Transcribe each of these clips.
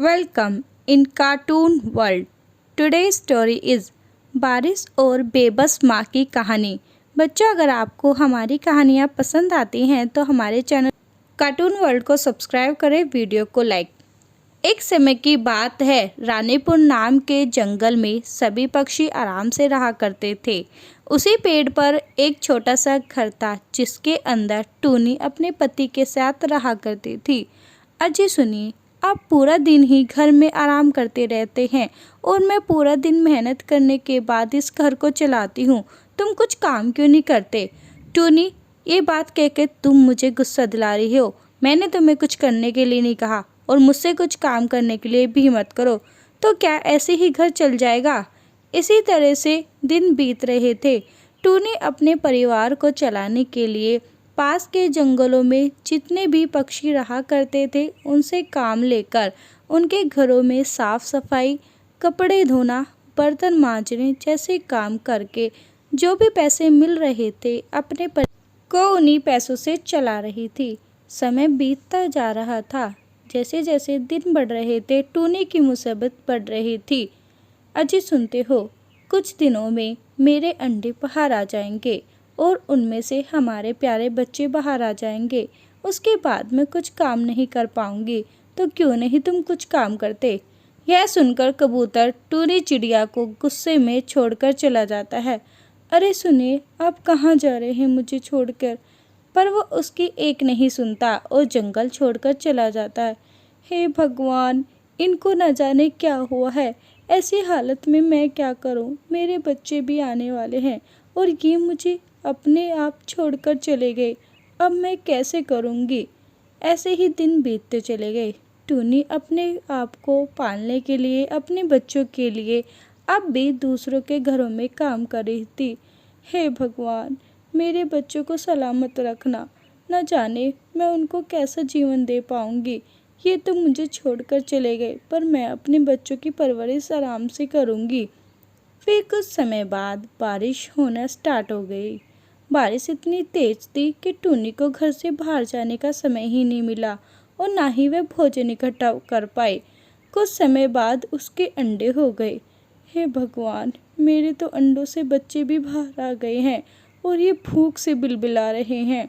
Welcome in cartoon world. Today's story is बारिश और बेबस माँ की कहानी। बच्चों, अगर आपको हमारी कहानियाँ पसंद आती हैं तो हमारे चैनल कार्टून वर्ल्ड को सब्सक्राइब करें, वीडियो को लाइक। एक समय की बात है, रानीपुर नाम के जंगल में सभी पक्षी आराम से रहा करते थे। उसी पेड़ पर एक छोटा सा घर था जिसके अंदर टूनी अपने पति के साथ रहा करती थी। अजी सुनिए, आप पूरा दिन ही घर में आराम करते रहते हैं और मैं पूरा दिन मेहनत करने के बाद इस घर को चलाती हूँ। तुम कुछ काम क्यों नहीं करते? टूनी, ये बात कह के तुम मुझे गुस्सा दिला रही हो। मैंने तुम्हें कुछ करने के लिए नहीं कहा और मुझसे कुछ काम करने के लिए भी मत करो। तो क्या ऐसे ही घर चल जाएगा? इसी तरह से दिन बीत रहे थे। टूनी अपने परिवार को चलाने के लिए पास के जंगलों में जितने भी पक्षी रहा करते थे उनसे काम लेकर उनके घरों में साफ सफाई, कपड़े धोना, बर्तन मांजने जैसे काम करके जो भी पैसे मिल रहे थे अपने परिवार को उन्हीं पैसों से चला रही थी। समय बीतता जा रहा था। जैसे जैसे दिन बढ़ रहे थे टूनी की मुसीबत बढ़ रही थी। अजी सुनते हो, कुछ दिनों में मेरे अंडे बाहर आ जाएंगे और उनमें से हमारे प्यारे बच्चे बाहर आ जाएंगे। उसके बाद मैं कुछ काम नहीं कर पाऊंगी। तो क्यों नहीं तुम कुछ काम करते? यह सुनकर कबूतर टूनी चिड़िया को गुस्से में छोड़कर चला जाता है। अरे सुनिए, आप कहाँ जा रहे हैं मुझे छोड़कर? पर वो उसकी एक नहीं सुनता और जंगल छोड़कर चला जाता है। हे भगवान, इनको न जाने क्या हुआ है। ऐसी हालत में मैं क्या करूं? मेरे बच्चे भी आने वाले हैं और ये मुझे अपने आप छोड़कर चले गए। अब मैं कैसे करूंगी? ऐसे ही दिन बीतते चले गए। टूनी अपने आप को पालने के लिए, अपने बच्चों के लिए अब भी दूसरों के घरों में काम कर रही थी। हे भगवान, मेरे बच्चों को सलामत रखना। न जाने मैं उनको कैसा जीवन दे पाऊंगी। ये तो मुझे छोड़कर चले गए, पर मैं अपने बच्चों की परवरिश आराम से करूंगी। फिर कुछ समय बाद बारिश होना स्टार्ट हो गई। बारिश इतनी तेज थी कि टूनी को घर से बाहर जाने का समय ही नहीं मिला और ना ही वह भोजन इकट्ठा कर पाई। कुछ समय बाद उसके अंडे हो गए। हे भगवान, मेरे तो अंडों से बच्चे भी बाहर आ गए हैं और ये भूख से बिलबिला रहे हैं।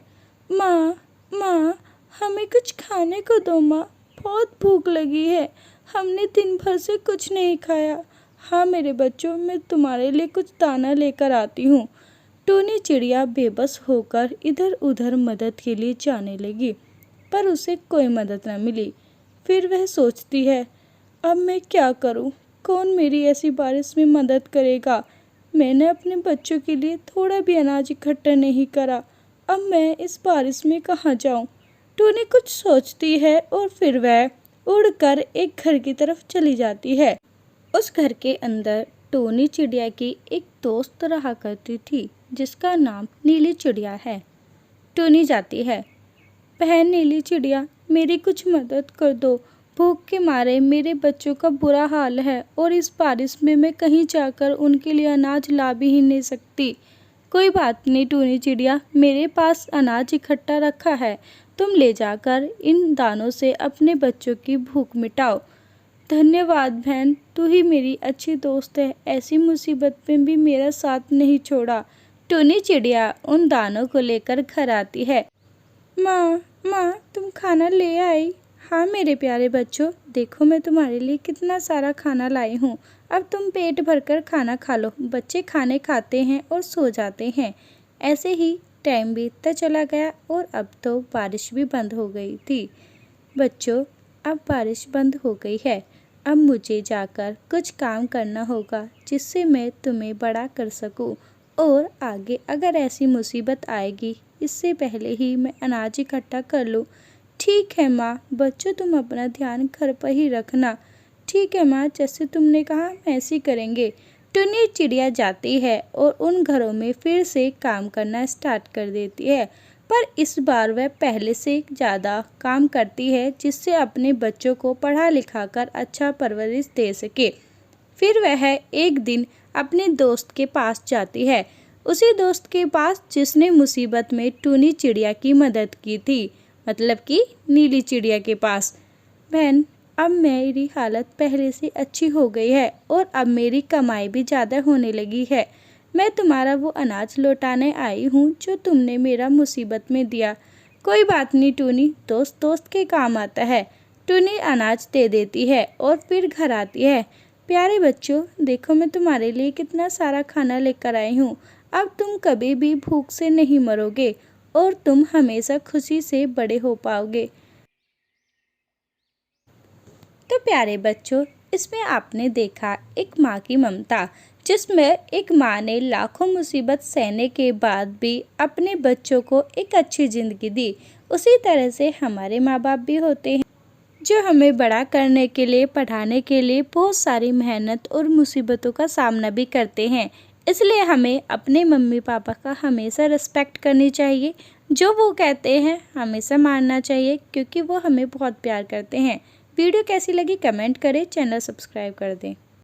माँ, माँ, हमें कुछ खाने को दो माँ, बहुत भूख लगी है। हमने दिन भर से कुछ नहीं खाया। हाँ मेरे बच्चों, मैं तुम्हारे लिए कुछ दाना लेकर आती हूँ। टूनी चिड़िया बेबस होकर इधर उधर मदद के लिए जाने लगी, पर उसे कोई मदद न मिली। फिर वह सोचती है, अब मैं क्या करूँ? कौन मेरी ऐसी बारिश में मदद करेगा? मैंने अपने बच्चों के लिए थोड़ा भी अनाज इकट्ठा नहीं करा। अब मैं इस बारिश में कहाँ जाऊँ? टूनी कुछ सोचती है और फिर वह उड़कर एक घर की तरफ चली जाती है। उस घर के अंदर टूनी चिड़िया की एक दोस्त रहा करती थी जिसका नाम नीली चिड़िया है। टूनी जाती है, बहन नीली चिड़िया, मेरी कुछ मदद कर दो। भूख के मारे मेरे बच्चों का बुरा हाल है और इस बारिश में मैं कहीं जाकर उनके लिए अनाज ला भी ही नहीं सकती। कोई बात नहीं टूनी चिड़िया, मेरे पास अनाज इकट्ठा रखा है। तुम ले जाकर इन दानों से अपने बच्चों की भूख मिटाओ। धन्यवाद बहन, तू ही मेरी अच्छी दोस्त है। ऐसी मुसीबत में भी मेरा साथ नहीं छोड़ा। टूनी चिड़िया उन दानों को लेकर घर आती है। माँ, माँ, तुम खाना ले आई? हाँ मेरे प्यारे बच्चों, देखो मैं तुम्हारे लिए कितना सारा खाना लाई हूँ। अब तुम पेट भरकर खाना खा लो। बच्चे खाने खाते हैं और सो जाते हैं। ऐसे ही टाइम बीतता चला गया और अब तो बारिश भी बंद हो गई थी। बच्चों, अब बारिश बंद हो गई है। अब मुझे जाकर कुछ काम करना होगा जिससे मैं तुम्हें बड़ा कर सकूं और आगे अगर ऐसी मुसीबत आएगी इससे पहले ही मैं अनाज इकट्ठा कर लूं। ठीक है माँ, बच्चों तुम अपना ध्यान घर पर ही रखना। ठीक है माँ, जैसे तुमने कहा हम ऐसे ही करेंगे। टुनी चिड़िया जाती है और उन घरों में फिर से काम करना स्टार्ट कर देती है, पर इस बार वह पहले से ज़्यादा काम करती है जिससे अपने बच्चों को पढ़ा लिखा कर अच्छा परवरिश दे सके। फिर वह एक दिन अपने दोस्त के पास जाती है, उसी दोस्त के पास जिसने मुसीबत में टूनी चिड़िया की मदद की थी, मतलब कि नीली चिड़िया के पास। बहन, अब मेरी हालत पहले से अच्छी हो गई है और अब मेरी कमाई भी ज़्यादा होने लगी है। मैं तुम्हारा वो अनाज लौटाने आई हूँ जो तुमने मेरा मुसीबत में दिया। कोई बात नहीं टूनी, दोस्त दोस्त के काम आता है। टूनी अनाज दे देती है और फिर घर आती है। प्यारे बच्चों, देखो मैं तुम्हारे लिए कितना सारा खाना लेकर आई हूँ। अब तुम कभी भी भूख से नहीं मरोगे और तुम हमेशा खुशी से बड़े हो पाओगे। तो प्यारे बच्चों, इसमें आपने देखा एक माँ की ममता, जिसमें एक माँ ने लाखों मुसीबत सहने के बाद भी अपने बच्चों को एक अच्छी ज़िंदगी दी। उसी तरह से हमारे माँ बाप भी होते हैं जो हमें बड़ा करने के लिए, पढ़ाने के लिए बहुत सारी मेहनत और मुसीबतों का सामना भी करते हैं। इसलिए हमें अपने मम्मी पापा का हमेशा रिस्पेक्ट करनी चाहिए। जो वो कहते हैं हमेशा मानना चाहिए, क्योंकि वो हमें बहुत प्यार करते हैं। वीडियो कैसी लगी कमेंट करें, चैनल सब्सक्राइब कर दें।